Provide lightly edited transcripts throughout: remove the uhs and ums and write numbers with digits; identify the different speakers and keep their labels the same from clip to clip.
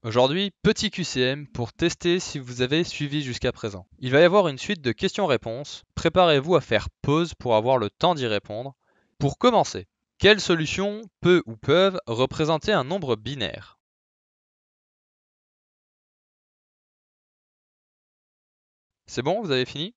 Speaker 1: Aujourd'hui, petit QCM pour tester si vous avez suivi jusqu'à présent. Il va y avoir une suite de questions-réponses. Préparez-vous à faire pause pour avoir le temps d'y répondre. Pour commencer, quelle solution peut ou peuvent représenter un nombre binaire? C'est bon, vous avez fini?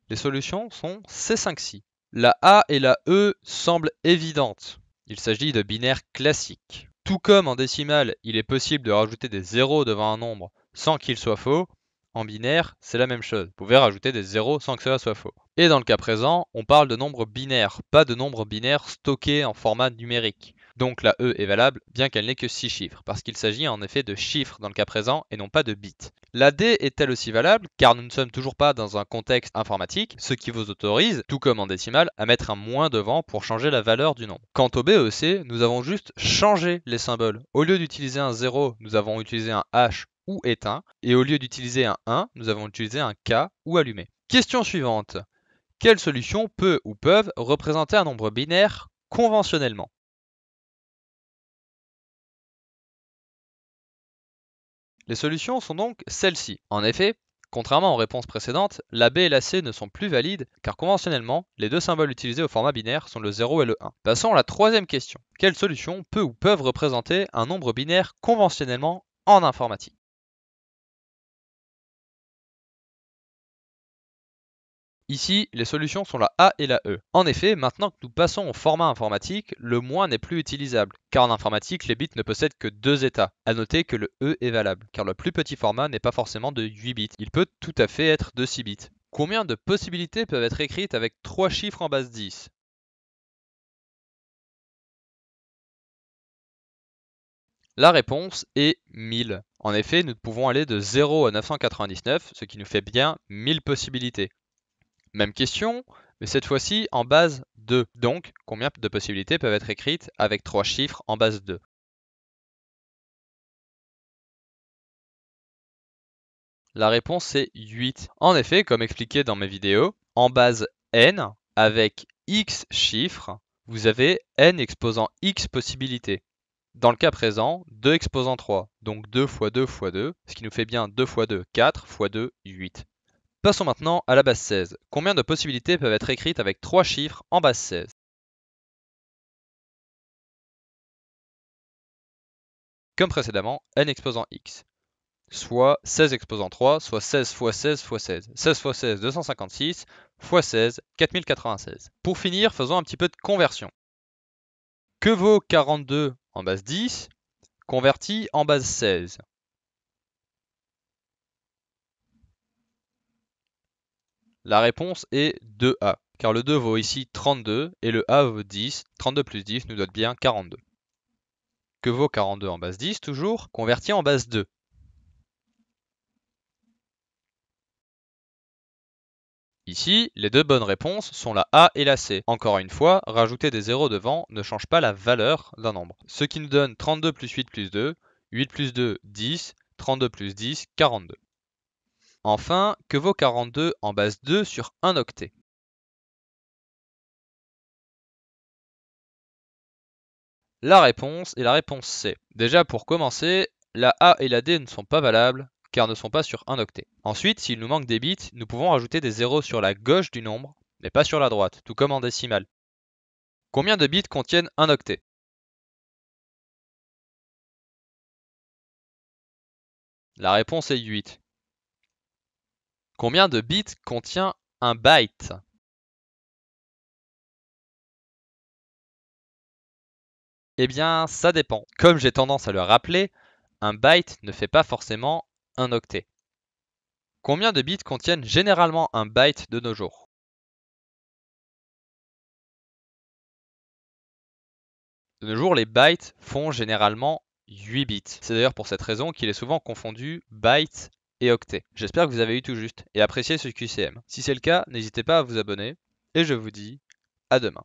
Speaker 1: Les solutions sont ces 5-ci. La A et la E semblent évidentes. Il s'agit de binaires classiques. Tout comme en décimale, il est possible de rajouter des zéros devant un nombre sans qu'il soit faux, en binaire, c'est la même chose. Vous pouvez rajouter des zéros sans que cela soit faux. Et dans le cas présent, on parle de nombres binaires, pas de nombres binaires stockés en format numérique. Donc la E est valable, bien qu'elle n'ait que 6 chiffres, parce qu'il s'agit en effet de chiffres dans le cas présent et non pas de bits. La D est elle aussi valable, car nous ne sommes toujours pas dans un contexte informatique, ce qui vous autorise, tout comme en décimale, à mettre un moins devant pour changer la valeur du nombre. Quant au B et au C, nous avons juste changé les symboles. Au lieu d'utiliser un 0, nous avons utilisé un H ou éteint, et au lieu d'utiliser un 1, nous avons utilisé un K ou allumé. Question suivante. Quelle solution peut ou peuvent représenter un nombre binaire conventionnellement? Les solutions sont donc celles-ci. En effet, contrairement aux réponses précédentes, la B et la C ne sont plus valides car conventionnellement, les deux symboles utilisés au format binaire sont le 0 et le 1. Passons à la troisième question. Quelle solution peut ou peuvent représenter un nombre binaire conventionnellement en informatique? Ici, les solutions sont la A et la E. En effet, maintenant que nous passons au format informatique, le moins n'est plus utilisable, car en informatique, les bits ne possèdent que 2 états. À noter que le E est valable, car le plus petit format n'est pas forcément de 8 bits, il peut tout à fait être de 6 bits. Combien de possibilités peuvent être écrites avec 3 chiffres en base 10? La réponse est 1000. En effet, nous pouvons aller de 0 à 999, ce qui nous fait bien 1000 possibilités. Même question, mais cette fois-ci en base 2. Donc, combien de possibilités peuvent être écrites avec 3 chiffres en base 2? La réponse est 8. En effet, comme expliqué dans mes vidéos, en base n, avec x chiffres, vous avez n exposant x possibilités. Dans le cas présent, 2 exposant 3, donc 2 fois 2 fois 2, ce qui nous fait bien 2 fois 2, 4 fois 2, 8. Passons maintenant à la base 16. Combien de possibilités peuvent être écrites avec 3 chiffres en base 16? Comme précédemment, n exposant x, soit 16 exposant 3, soit 16 fois 16 fois 16. 16 fois 16, 256, fois 16, 4096. Pour finir, faisons un petit peu de conversion. Que vaut 42 en base 10, converti en base 16? La réponse est 2A, car le 2 vaut ici 32 et le A vaut 10. 32 plus 10 nous donne bien 42. Que vaut 42 en base 10 toujours, converti en base 2? Ici, les deux bonnes réponses sont la A et la C. Encore une fois, rajouter des zéros devant ne change pas la valeur d'un nombre. Ce qui nous donne 32 plus 8 plus 2, 8 plus 2, 10, 32 plus 10, 42. Enfin, que vaut 42 en base 2 sur 1 octet? La réponse est la réponse C. Déjà pour commencer, la A et la D ne sont pas valables car ne sont pas sur 1 octet. Ensuite, s'il nous manque des bits, nous pouvons rajouter des zéros sur la gauche du nombre, mais pas sur la droite, tout comme en décimale. Combien de bits contiennent 1 octet? La réponse est 8. Combien de bits contient un byte? Eh bien, ça dépend. Comme j'ai tendance à le rappeler, un byte ne fait pas forcément un octet. Combien de bits contiennent généralement un byte de nos jours? De nos jours, les bytes font généralement 8 bits. C'est d'ailleurs pour cette raison qu'il est souvent confondu byte et octet. J'espère que vous avez eu tout juste et apprécié ce QCM. Si c'est le cas, n'hésitez pas à vous abonner et je vous dis à demain.